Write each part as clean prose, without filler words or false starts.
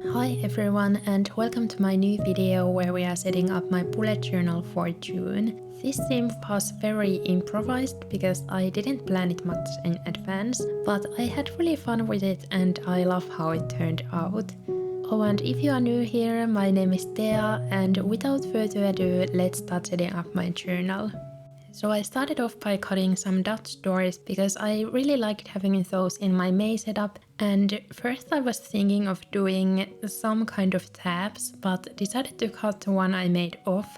Hi everyone and welcome to my new video where we are setting up my bullet journal for June. This theme was very improvised because I didn't plan it much in advance, but I had really fun with it and I love how it turned out. Oh, and if you are new here, my name is Thea, and without further ado, let's start setting up my journal. So I started off by cutting some Dutch doors because I really liked having those in my May setup, and first I was thinking of doing some kind of tabs but decided to cut the one I made off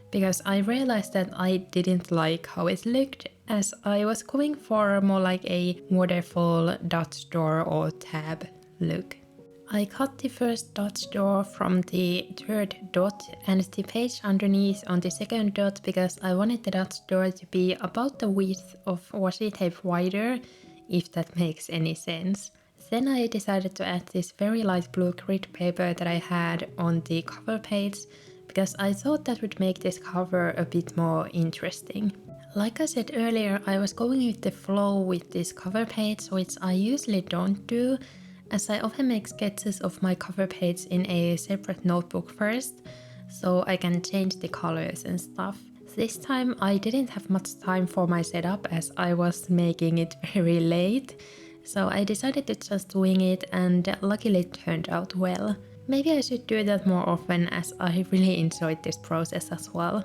because I realized that I didn't like how it looked, as I was going for more like a waterfall Dutch door or tab look. I cut the first Dutch door from the third dot and the page underneath on the second dot because I wanted the Dutch door to be about the width of washi tape wider, if that makes any sense. Then I decided to add this very light blue grid paper that I had on the cover page because I thought that would make this cover a bit more interesting. Like I said earlier, I was going with the flow with this cover page, which I usually don't do, as I often make sketches of my cover page in a separate notebook first, so I can change the colors and stuff. This time I didn't have much time for my setup as I was making it very late, so I decided to just wing it, and luckily it turned out well. Maybe I should do that more often as I really enjoyed this process as well.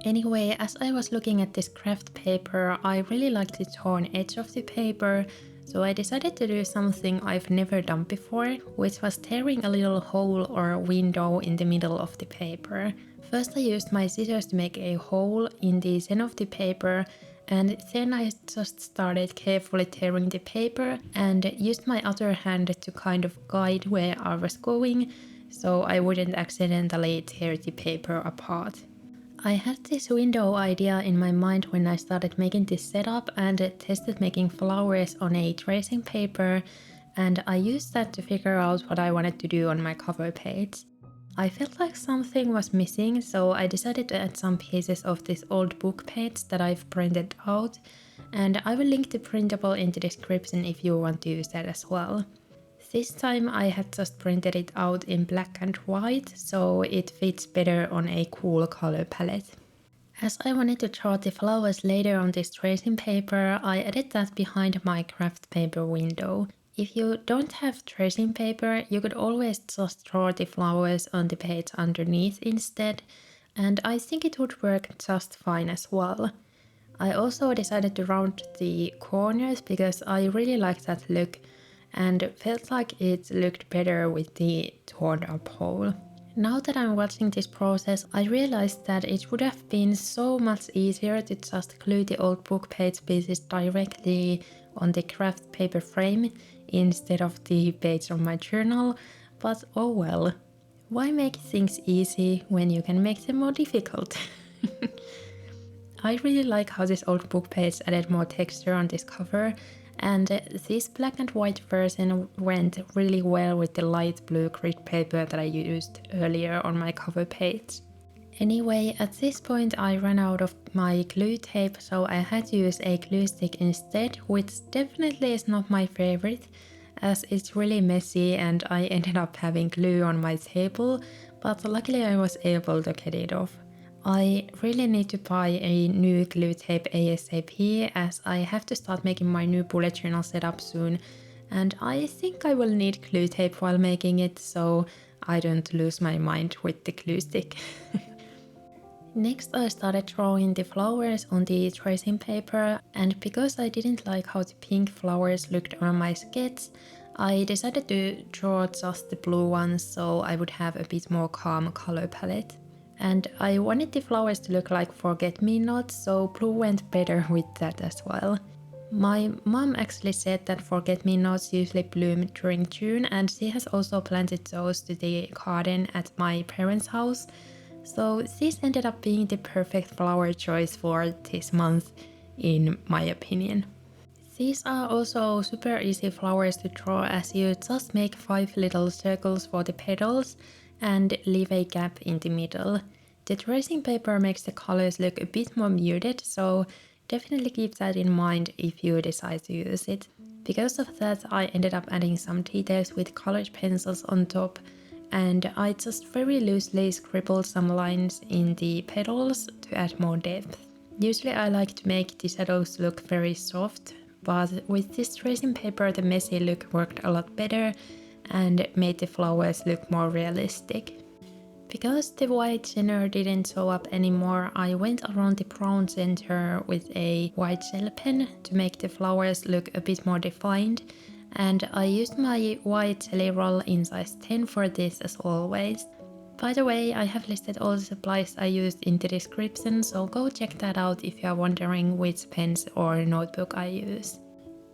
Anyway, as I was looking at this craft paper, I really liked the torn edge of the paper, so I decided to do something I've never done before, which was tearing a little hole or window in the middle of the paper. First I used my scissors to make a hole in the center of the paper, and then I just started carefully tearing the paper and used my other hand to kind of guide where I was going, so I wouldn't accidentally tear the paper apart. I had this window idea in my mind when I started making this setup and tested making flowers on a tracing paper, and I used that to figure out what I wanted to do on my cover page. I felt like something was missing, so I decided to add some pieces of this old book page that I've printed out, and I will link the printable in the description if you want to use that as well. This time I had just printed it out in black and white, so it fits better on a cool color palette. As I wanted to draw the flowers later on this tracing paper, I added that behind my craft paper window. If you don't have tracing paper, you could always just draw the flowers on the page underneath instead, and I think it would work just fine as well. I also decided to round the corners because I really like that look, and felt like it looked better with the torn up hole. Now that I'm watching this process, I realized that it would have been so much easier to just glue the old book page pieces directly on the craft paper frame instead of the page on my journal, but oh well. Why make things easy when you can make them more difficult? I really like how this old book page added more texture on this cover, and this black and white version went really well with the light blue grid paper that I used earlier on my cover page. Anyway, at this point I ran out of my glue tape, so I had to use a glue stick instead, which definitely is not my favorite as it's really messy and I ended up having glue on my table, but luckily I was able to get it off. I really need to buy a new glue tape ASAP as I have to start making my new bullet journal setup soon, and I think I will need glue tape while making it so I don't lose my mind with the glue stick. Next I started drawing the flowers on the tracing paper, and because I didn't like how the pink flowers looked on my sketch, I decided to draw just the blue ones so I would have a bit more calm color palette. And I wanted the flowers to look like forget-me-nots, so blue went better with that as well. My mom actually said that forget-me-nots usually bloom during June, and she has also planted those to the garden at my parents' house, so this ended up being the perfect flower choice for this month, in my opinion. These are also super easy flowers to draw as you just make 5 little circles for the petals and leave a gap in the middle. The tracing paper makes the colors look a bit more muted, so definitely keep that in mind if you decide to use it. Because of that, I ended up adding some details with colored pencils on top, and I just very loosely scribbled some lines in the petals to add more depth. Usually I like to make the shadows look very soft, but with this tracing paper the messy look worked a lot better and made the flowers look more realistic. Because the white center didn't show up anymore, I went around the brown center with a white gel pen to make the flowers look a bit more defined, and I used my white jelly roll in size 10 for this as always. By the way, I have listed all the supplies I used in the description, so go check that out if you are wondering which pens or notebook I use.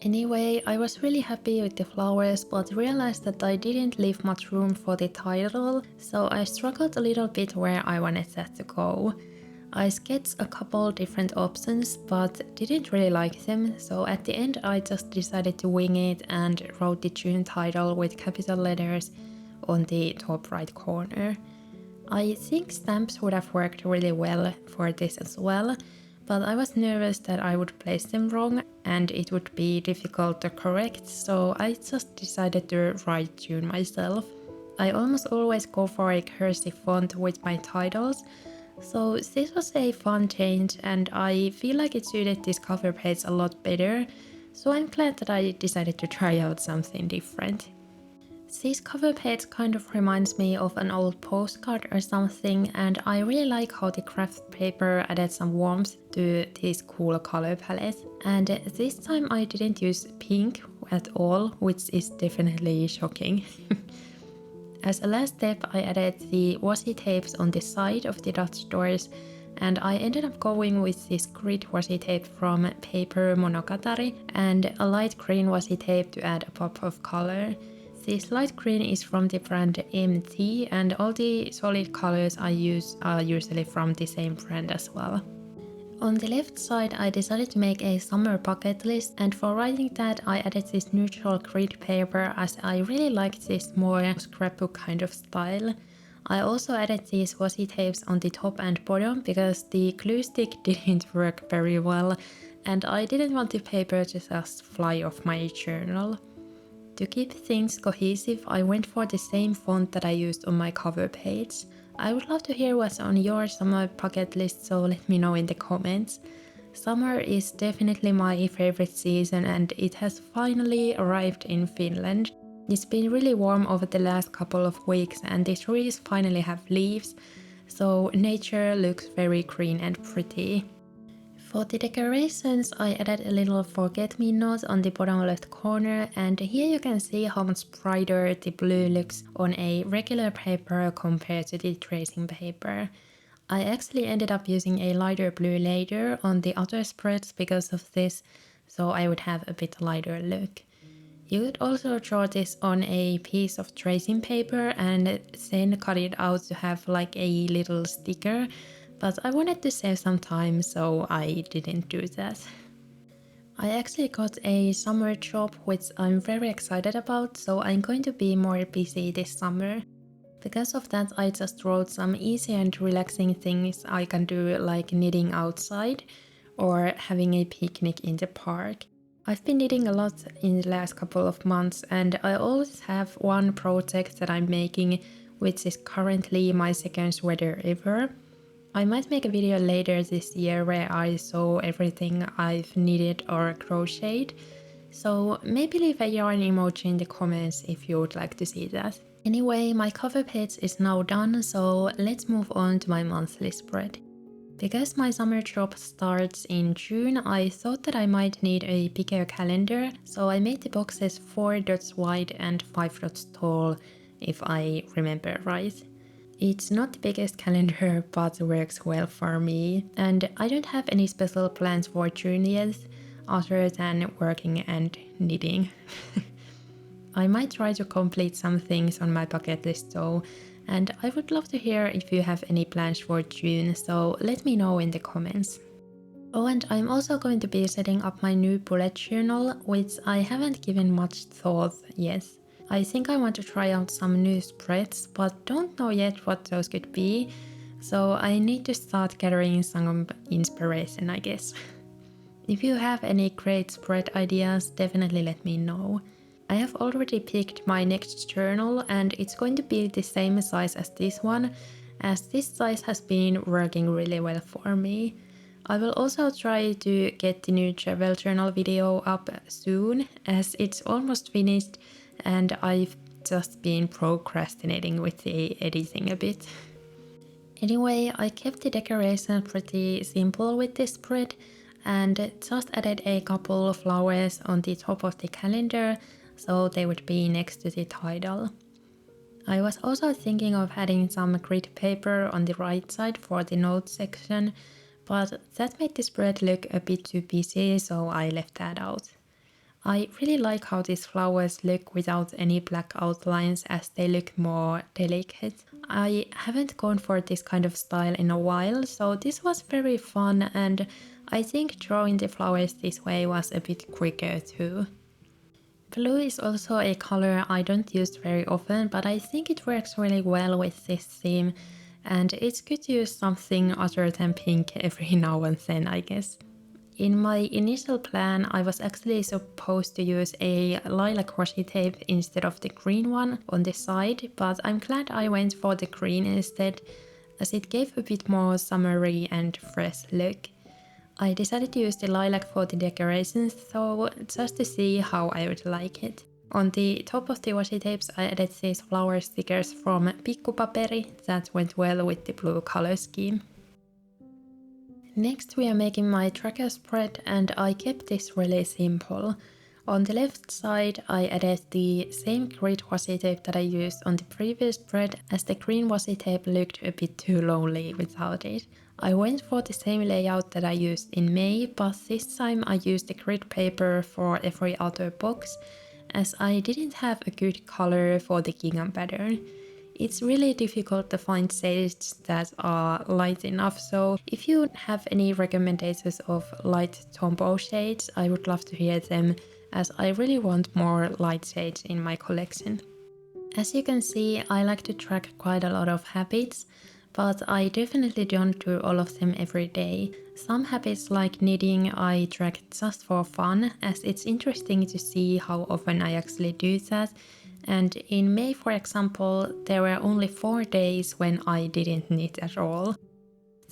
Anyway, I was really happy with the flowers, but realized that I didn't leave much room for the title, so I struggled a little bit where I wanted that to go. I sketched a couple different options, but didn't really like them, so at the end I just decided to wing it and wrote the June title with capital letters on the top right corner. I think stamps would have worked really well for this as well, but I was nervous that I would place them wrong and it would be difficult to correct, so I just decided to write June myself. I almost always go for a cursive font with my titles, so this was a fun change and I feel like it suited this cover page a lot better, so I'm glad that I decided to try out something different. This cover page kind of reminds me of an old postcard or something, and I really like how the craft paper added some warmth to this cool color palette. And this time I didn't use pink at all, which is definitely shocking. As a last step, I added the washi tapes on the side of the Dutch doors, and I ended up going with this grid washi tape from Paper Monogatari and a light green washi tape to add a pop of color. This light green is from the brand MT, and all the solid colors I use are usually from the same brand as well. On the left side I decided to make a summer bucket list, and for writing that I added this neutral grid paper as I really liked this more scrapbook kind of style. I also added these washi tapes on the top and bottom because the glue stick didn't work very well and I didn't want the paper to just fly off my journal. To keep things cohesive, I went for the same font that I used on my cover page. I would love to hear what's on your summer bucket list, so let me know in the comments. Summer is definitely my favorite season and it has finally arrived in Finland. It's been really warm over the last couple of weeks and the trees finally have leaves, so nature looks very green and pretty. For the decorations, I added a little forget-me-not on the bottom left corner, and here you can see how much brighter the blue looks on a regular paper compared to the tracing paper. I actually ended up using a lighter blue later on the other spreads because of this, so I would have a bit lighter look. You could also draw this on a piece of tracing paper and then cut it out to have like a little sticker, but I wanted to save some time, so I didn't do that. I actually got a summer job which I'm very excited about, so I'm going to be more busy this summer. Because of that, I just wrote some easy and relaxing things I can do, like knitting outside or having a picnic in the park. I've been knitting a lot in the last couple of months and I always have one project that I'm making, which is currently my second sweater ever. I might make a video later this year where I show everything I've knitted or crocheted, so maybe leave a yarn emoji in the comments if you would like to see that. Anyway, my cover page is now done, so let's move on to my monthly spread. Because my summer job starts in June, I thought that I might need a bigger calendar, so I made the boxes 4 dots wide and 5 dots tall, if I remember right. It's not the biggest calendar, but works well for me, and I don't have any special plans for June yet, other than working and knitting. I might try to complete some things on my bucket list though, and I would love to hear if you have any plans for June, so let me know in the comments. Oh, and I'm also going to be setting up my new bullet journal, which I haven't given much thought yet. I think I want to try out some new spreads, but don't know yet what those could be, so I need to start gathering some inspiration, I guess. If you have any great spread ideas, definitely let me know. I have already picked my next journal and it's going to be the same size as this one, as this size has been working really well for me. I will also try to get the new travel journal video up soon, as it's almost finished and I've just been procrastinating with the editing a bit. Anyway, I kept the decoration pretty simple with this spread and just added a couple of flowers on the top of the calendar so they would be next to the title. I was also thinking of adding some grid paper on the right side for the notes section, but that made the spread look a bit too busy, so I left that out. I really like how these flowers look without any black outlines, as they look more delicate. I haven't gone for this kind of style in a while, so this was very fun, and I think drawing the flowers this way was a bit quicker too. Blue is also a color I don't use very often, but I think it works really well with this theme, and it's good to use something other than pink every now and then, I guess. In my initial plan, I was actually supposed to use a lilac washi tape instead of the green one on the side, but I'm glad I went for the green instead, as it gave a bit more summery and fresh look. I decided to use the lilac for the decorations, so just to see how I would like it. On the top of the washi tapes, I added these flower stickers from Pikkupaperi that went well with the blue color scheme. Next we are making my tracker spread, and I kept this really simple. On the left side I added the same grid washi tape that I used on the previous spread, as the green washi tape looked a bit too lonely without it. I went for the same layout that I used in May, but this time I used the grid paper for every outer box, as I didn't have a good color for the gingham pattern. It's really difficult to find shades that are light enough, so if you have any recommendations of light Tombow shades, I would love to hear them, as I really want more light shades in my collection. As you can see, I like to track quite a lot of habits, but I definitely don't do all of them every day. Some habits like knitting I track just for fun, as it's interesting to see how often I actually do that. And in May, for example, there were only 4 days when I didn't knit at all.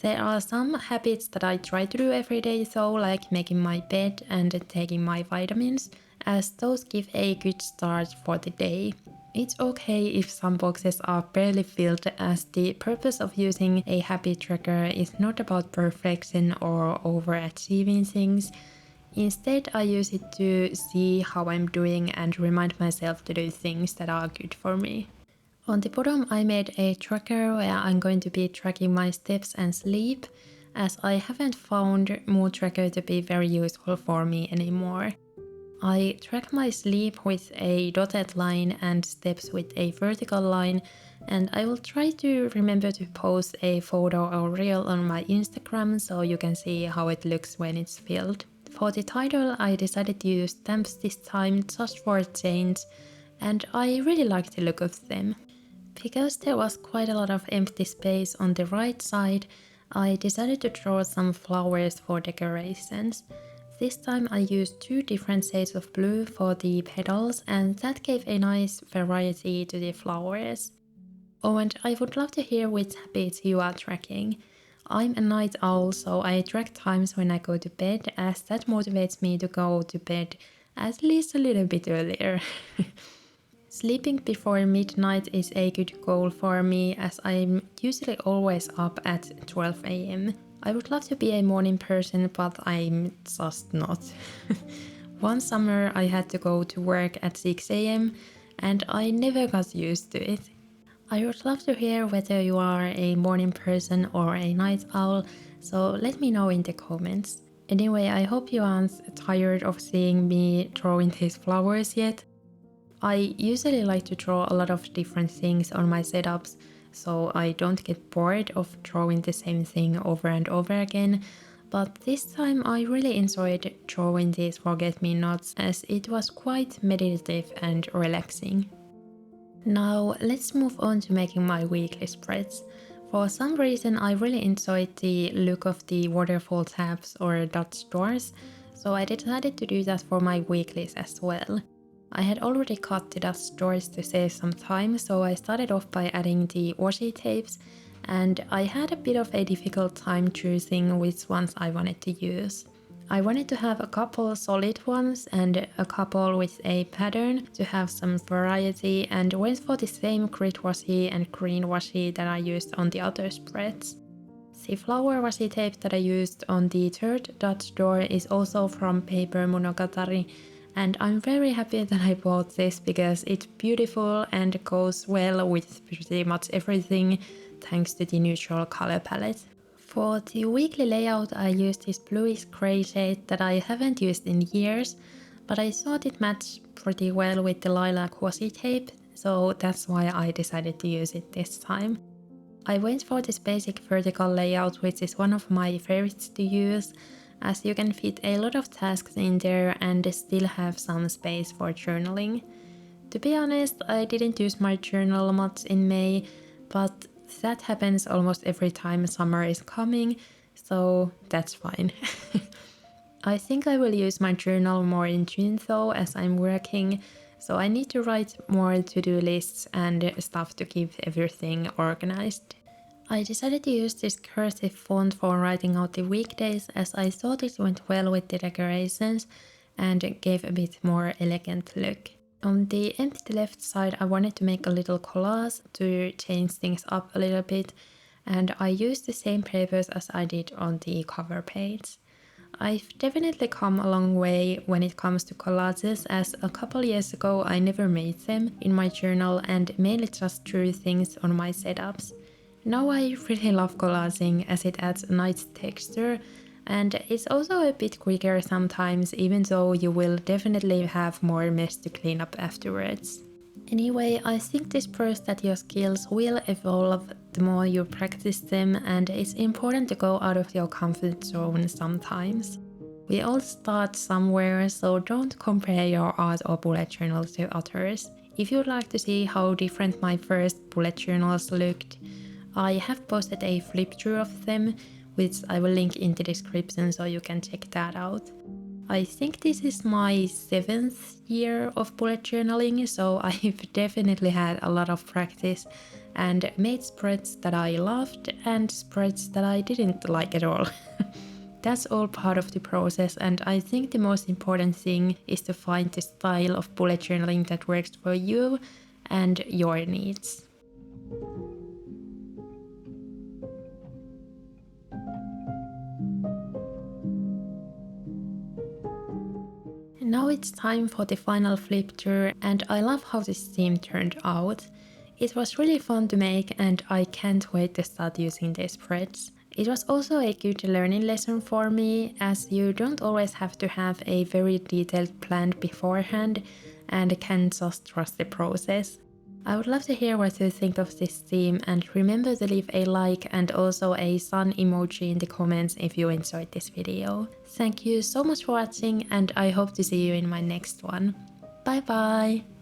There are some habits that I try to do every day though, like making my bed and taking my vitamins, as those give a good start for the day. It's okay if some boxes are barely filled, as the purpose of using a habit tracker is not about perfection or overachieving things. Instead, I use it to see how I'm doing and remind myself to do things that are good for me. On the bottom, I made a tracker where I'm going to be tracking my steps and sleep, as I haven't found Mood Tracker to be very useful for me anymore. I track my sleep with a dotted line and steps with a vertical line, and I will try to remember to post a photo or reel on my Instagram so you can see how it looks when it's filled. For the title, I decided to use stamps this time just for a change, and I really like the look of them. Because there was quite a lot of empty space on the right side, I decided to draw some flowers for decorations. This time I used 2 different shades of blue for the petals, and that gave a nice variety to the flowers. Oh, and I would love to hear which habits you are tracking. I'm a night owl, so I track times when I go to bed, as that motivates me to go to bed at least a little bit earlier. Sleeping before midnight is a good goal for me, as I'm usually always up at 12 AM. I would love to be a morning person, but I'm just not. One summer I had to go to work at 6 AM and I never got used to it. I would love to hear whether you are a morning person or a night owl, so let me know in the comments. Anyway, I hope you aren't tired of seeing me drawing these flowers yet. I usually like to draw a lot of different things on my setups, so I don't get bored of drawing the same thing over and over again, but this time I really enjoyed drawing these forget-me-nots, as it was quite meditative and relaxing. Now let's move on to making my weekly spreads. For some reason I really enjoyed the look of the waterfall tabs or dot stars, so I decided to do that for my weeklies as well. I had already cut the dust doors to save some time, so I started off by adding the washi tapes, and I had a bit of a difficult time choosing which ones I wanted to use. I wanted to have a couple solid ones and a couple with a pattern to have some variety, and went for the same grit washi and green washi that I used on the other spreads. The flower washi tape that I used on the third dot door is also from Paper Monogatari, and I'm very happy that I bought this because it's beautiful and goes well with pretty much everything thanks to the neutral color palette. For the weekly layout I used this bluish grey shade that I haven't used in years, but I thought it matched pretty well with the lilac washi tape, so that's why I decided to use it this time. I went for this basic vertical layout, which is one of my favorites to use, as you can fit a lot of tasks in there and still have some space for journaling. To be honest, I didn't use my journal much in May, but that happens almost every time summer is coming, so that's fine. I think I will use my journal more in June though, as I'm working, so I need to write more to-do lists and stuff to keep everything organized. I decided to use this cursive font for writing out the weekdays, as I thought it went well with the decorations and gave a bit more elegant look. On the empty left side I wanted to make a little collage to change things up a little bit, and I used the same papers as I did on the cover page. I've definitely come a long way when it comes to collages, as a couple years ago I never made them in my journal and mainly just drew things on my setups. Now I really love collaging as it adds a nice texture, and it's also a bit quicker sometimes, even though you will definitely have more mess to clean up afterwards. Anyway, I think this proves that your skills will evolve the more you practice them, and it's important to go out of your comfort zone sometimes. We all start somewhere, so don't compare your art or bullet journal to others. If you'd like to see how different my first bullet journals looked, I have posted a flip through of them, which I will link in the description so you can check that out. I think this is my 7th year of bullet journaling, so I've definitely had a lot of practice and made spreads that I loved and spreads that I didn't like at all. That's all part of the process, and I think the most important thing is to find the style of bullet journaling that works for you and your needs. Now it's time for the final flip through, and I love how this theme turned out. It was really fun to make and I can't wait to start using the spreads. It was also a good learning lesson for me, as you don't always have to have a very detailed plan beforehand and can just trust the process. I would love to hear what you think of this theme, and remember to leave a like and also a sun emoji in the comments if you enjoyed this video. Thank you so much for watching, and I hope to see you in my next one. Bye bye!